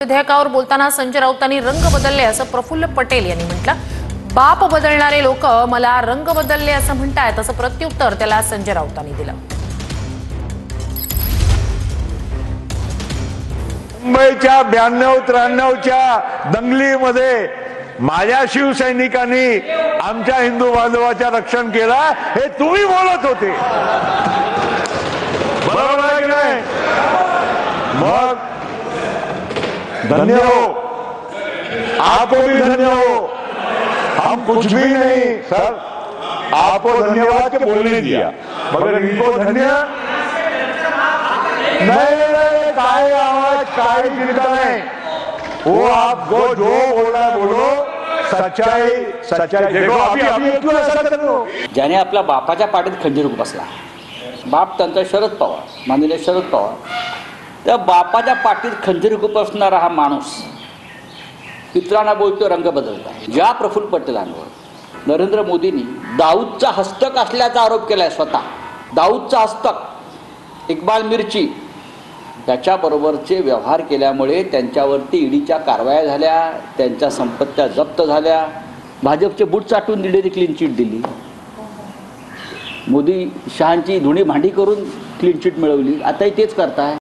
विधेयकावर बोलताना संजय राऊतांनी रंग बदलले असं प्रफुल्ल पटेल यांनी म्हटलं। बाप बदलणारे लोक मला रंग बदलले असं म्हणतायत, असं प्रत्युत्तर त्याला संजय राऊतांनी दिलं। मुंबईच्या 92-93च्या दंगलीमध्ये माझ्या शिवसैनिकांनी आमच्या हिंदू बांधवाच्या रक्षण केला, हे तुम्ही बोलत होते, बरोबर आहे की नाही? मग धन्य हो, आपको भी धन्य हो। हम कुछ भी नहीं सर, आपको धन्यवाद के बोलने दिया, मगर इनको धन्य नहीं। काय आवाज काय चिंता नहीं, वो आपको जो बोलना बोलो, सच्चाई सच्चाई देखो। अभी क्यों ऐसा कर रहे हो? ज्याने आपल्या बापाच्या पाठीत खंजीर बसला, बाप त्यांचा शरद पवार, माननीय शरद पवार, त्या बापाच्या पाठीत खंजीर बसणारा हा माणूस पित्रांना बोलतो रंग बदलता। ज्या प्रफुल्ल पटेलांवर नरेंद्र मोदींनी दाऊदचा हस्तक असल्याचा आरोप केलाय, स्वतः दाऊदचा हस्तक, इक्बाल मिर्ची त्याच्याबरोबरचे व्यवहार केल्यामुळे त्यांच्यावरती ईडीच्या कारवाया झाल्या, त्यांच्या संपत्त्या जप्त झाल्या, भाजपचे बूट चाटून ईडीने क्लीन चिट दिली, मोदी शहांची धुणी भांडी करून क्लीन चिट मिळवली, आताही तेच करताय।